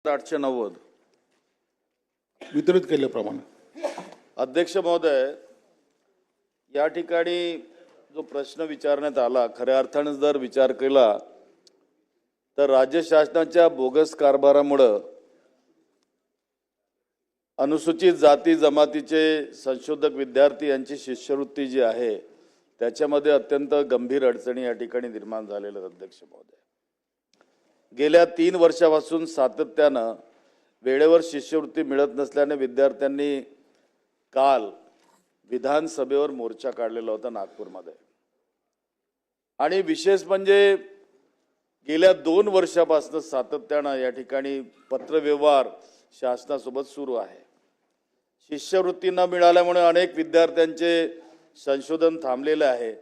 890 वितरित केल्याप्रमाणे अध्यक्ष महोदय, या ठिकाणी जो प्रश्न विचारण्यात आला, खऱ्या अर्थाने जर विचार केला तर राज्य शासनाच्या बोगस कारभारामुळे अनुसूचित जाती जमातीचे संशोधक विद्यार्थी यांची शिष्यवृत्ती जी आहे त्याच्यामध्ये अत्यंत गंभीर अडचणी या ठिकाणी निर्माण झालेल्या आहेत। अध्यक्ष महोदय, गेल्या 3 वर्षापासून सातत्यानं वेळेवर शिष्यवृत्ती मिळत नसल्याने विद्यार्थ्यांनी काल विधानसभेवर मोर्चा काढलेला होता नागपूरमध्ये। आणि विशेष म्हणजे गेल्या 2 वर्षापासून सातत्यानं या ठिकाणी पत्रव्यवहार शासनासोबत सुरू आहे। शिष्यवृत्ती न मिळाल्यामुळे अनेक विद्यार्थ्यांचे संशोधन थांबलेले आहे।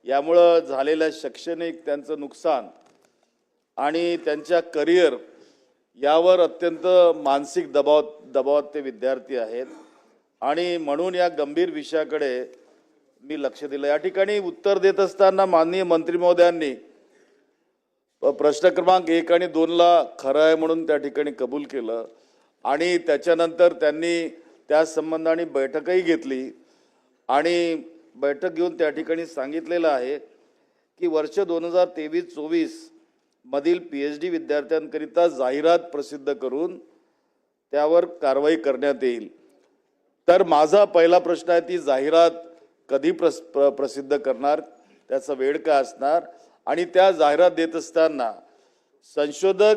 यामुळे झालेल्या शैक्षणिक त्यांचं नुकसान आणि त्यांच्या करिअर यावर अत्यंत मानसिक दबावात ते विद्यार्थी आहेत। आणि म्हणून या गंभीर विषयाकडे मी लक्ष दिलं। या ठिकाणी उत्तर देत असताना माननीय मंत्री महोदयांनी प्रश्न क्रमांक 1 आणि 2 ला खरं आहे म्हणून त्या ठिकाणी कबूल केलं आणि त्याच्यानंतर त्यांनी त्या संबंधाने बैठकही घेतली आणि बैठक घेऊन त्या ठिकाणी सांगितलेलं आहे की वर्ष 2023-24 मधील PhD विद्यार्थ्यांकरिता जाहिरात प्रसिद्ध करून त्यावर कारवाई करण्यात येईल। तर माझा पहिला प्रश्न आहे, ती जाहिरात कधी प्रसिद्ध करणार, त्याचा वेळ काय असणार आणि त्या जाहिरात देत असताना संशोधक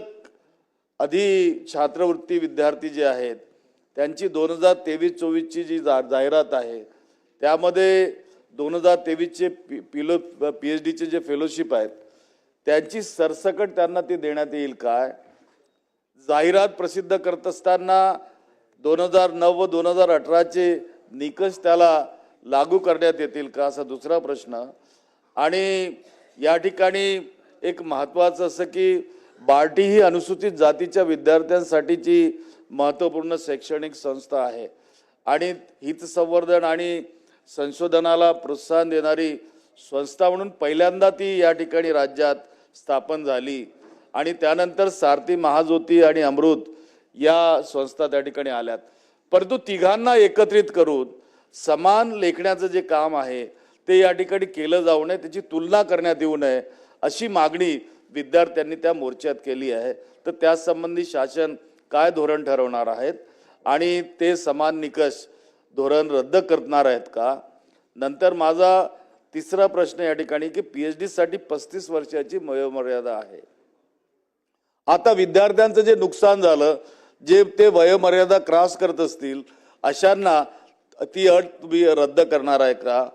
आधी छात्रवृत्ती विद्यार्थी जे आहेत त्यांची 2023-24 ची जी जाहिरात आहे त्यामध्ये 2023 चे PhD चे जे फेलोशिप आहेत त्यांची सरसकट त्यांना ती देण्यात येईल काय? जाहिरात प्रसिद्ध करत असताना 2009 व 2018 चे निकष त्याला लागू करण्यात येतील का, असा दुसरा प्रश्न। आणि या ठिकाणी एक महत्त्वाचं असं की बार्टी ही अनुसूचित जातीच्या विद्यार्थ्यांसाठीची महत्त्वपूर्ण शैक्षणिक संस्था आहे आणि हितसंवर्धन आणि संशोधनाला प्रोत्साहन देणारी संस्था म्हणून पहिल्यांदा ती या ठिकाणी राज्यात स्थापन झाली आणि त्यानंतर सारथी, महाज्योती आणि अमृत या संस्था त्या ठिकाणी आल्यात। परंतु तिघांना एकत्रित करून समान लेखण्याचं जे काम आहे ते या ठिकाणी केलं जाऊ नये, त्याची तुलना करण्यात येऊ नये अशी मागणी विद्यार्थ्यांनी त्या मोर्चात केली आहे। तर त्यासंबंधी शासन काय धोरण ठरवणार आहेत आणि ते समान निकष धोरण रद्द करणार आहेत का? नंतर माझा तिसरा प्रश्न या ठिकाणी की PhD साठी 35 वर्षाची वयोमर्यादा आहे। आता विद्यार्थ्यांचं जे नुकसान झालं, जे ते वयोमर्यादा क्रॉस करत असतील अशांना ती अट तुम्ही रद्द करणार आहे का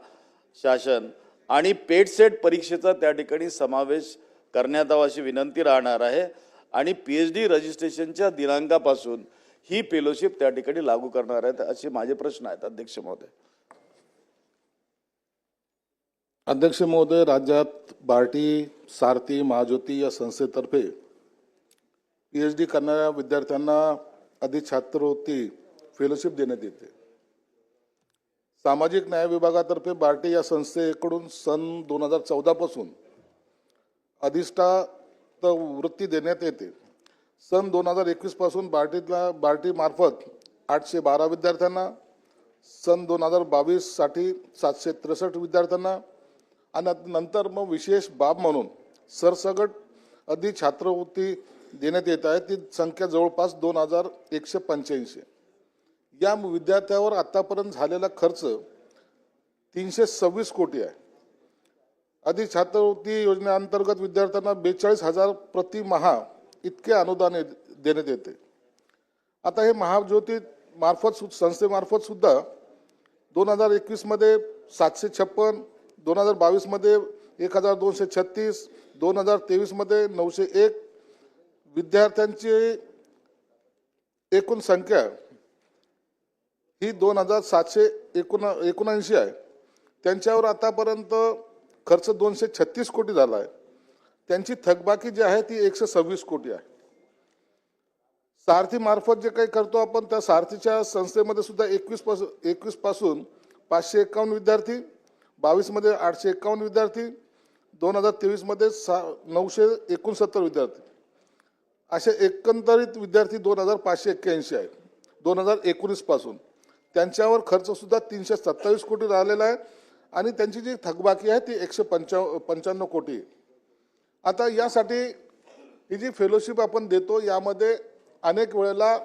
शासन? आणि पेट सेट परीक्षेचा त्या ठिकाणी समावेश करण्यात यावा अशी विनंती राहणार आहे आणि PhD रजिस्ट्रेशनच्या दिनांकापासून ही फेलोशिप त्या ठिकाणी लागू करणार आहेत असे माझे प्रश्न आहेत। अध्यक्ष महोदय, अध्यक्ष महोदय, राज्यात बार्टी, सारथी, महाज्योती या संस्थेतर्फे PhD करणाऱ्या विद्यार्थ्यांना अधिक छात्रवृत्ती फेलोशिप देण्यात येते। सामाजिक न्याय विभागातर्फे बार्टी या संस्थेकडून सन 2014 पासून अधिष्ठात वृत्ती देण्यात येते। सन 2021 पासून बार्टी मार्फत 812 विद्यार्थ्यांना, सन 2022 साठी 763 विद्यार्थ्यांना आणि नंतर मग विशेष बाब म्हणून सरसगट अधिक छात्रवृत्ती देण्यात येत आहे। ती संख्या जवळपास 2185। या विद्यार्थ्यावर आतापर्यंत झालेला खर्च 326 कोटी आहे। अधिक छात्रवृत्ती योजनेअंतर्गत विद्यार्थ्यांना 42,000 प्रति माह इतके अनुदान देण्यात येते। आता हे महाज्योती मार्फत संस्थेमार्फत सुद्धा 2021 मध्ये 756, 2022 मध्ये 1236, 2023 मध्ये 901 विद्यार्थ्यांची एकूण संख्या ही 2779 आहे। त्यांच्यावर आतापर्यंत खर्च 236 कोटी झाला आहे। त्यांची थकबाकी जी आहे ती 126 कोटी आहे। सारथी मार्फत जे काही करतो आपण त्या सारथीच्या संस्थेमध्ये सुद्धा 21 पासून 551 विद्यार्थी, 22 मध्ये 851 विद्यार्थी, 2023 मध्ये 969 विद्यार्थी असे एकंदरीत विद्यार्थी 2581 आहेत 2019 पासून. त्यांच्यावर खर्च सुद्धा 327 कोटी राहिलेला आहे आणि त्यांची जी थकबाकी आहे ती 195 कोटी आहे. आता यासाठी ही जी फेलोशिप आपण देतो यामध्ये अनेक वेळेला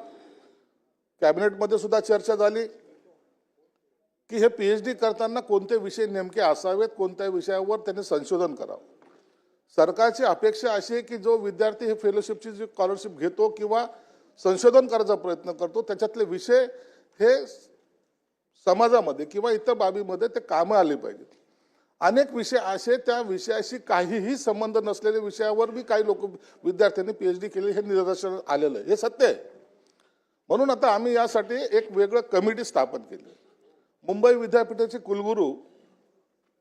कॅबिनेटमध्ये सुद्धा चर्चा झाली की हे PhD करताना कोणते विषय नेमके असावेत, कोणत्या विषयावर त्यांनी संशोधन करावं. सरकारची अपेक्षा अशी आहे की जो विद्यार्थी हे फेलोशिपची जी स्कॉलरशिप घेतो किंवा संशोधन करायचा प्रयत्न करतो त्याच्यातले विषय हे समाजामध्ये किंवा इतर बाबीमध्ये ते कामं आले पाहिजेत. अनेक विषय असे त्या विषयाशी काहीही संबंध नसलेल्या विषयावर बी काही लोक विद्यार्थ्यांनी PhD केली हे निदर्शनास आलेलं आहे, हे सत्य आहे. म्हणून आता आम्ही यासाठी एक वेगळं कमिटी स्थापन केली. मुंबई विद्यापीठाचे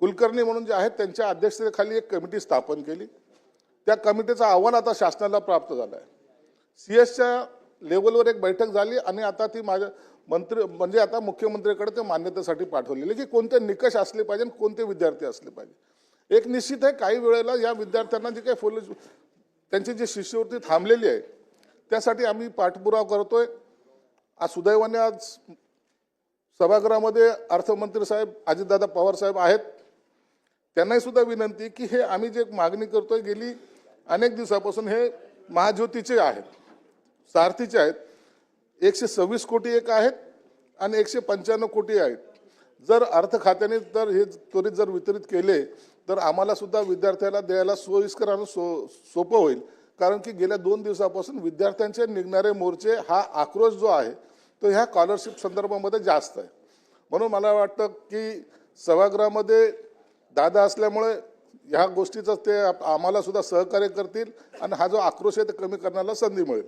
कुलकर्णी म्हणून जे आहेत त्यांच्या अध्यक्षतेखाली एक कमिटी स्थापन केली. त्या कमिटीचा अहवाल आता शासनाला प्राप्त झाला आहे. CS लेवलवर एक बैठक झाली आणि आता ती माझ्या मंत्री म्हणजे आता मुख्यमंत्र्यांकडे ते मान्यतेसाठी पाठवलेली की कोणते निकष असले पाहिजे आणि कोणते विद्यार्थी असले पाहिजे. एक निश्चित आहे काही वेळेला या विद्यार्थ्यांना जे काही त्यांची जी शिष्यवृत्ती थांबलेली आहे त्यासाठी आम्ही पाठपुरावा करतोय. आज सुदैवाने आज सभागृहामध्ये अर्थमंत्री साहेब अजितदादा पवार साहेब आहेत. त्यांनाही सुद्धा विनंती की हे आम्ही जे मागणी करतोय गेली अनेक दिवसापासून हे महाज्योतीचे आहेत, सारथीचे आहेत. 126 कोटी एक आहेत आणि 195 कोटी आहेत. जर अर्थ खात्याने जर हे त्वरित जर वितरित केले तर आम्हाला सुद्धा विद्यार्थ्याला द्यायला सोयीस्कर आणि सोपं होईल. कारण की गेल्या 2 दिवसापासून विद्यार्थ्यांचे निघणारे मोर्चे हा आक्रोश जो आहे तो ह्या स्कॉलरशिप संदर्भामध्ये जास्त आहे. म्हणून मला वाटतं की सभागृहामध्ये दादा असल्यामुळे ह्या गोष्टीचं ते आम्हाला सुद्धा सहकार्य करतील आणि हा जो आक्रोश आहे ते कमी करण्याला संधी मिळेल.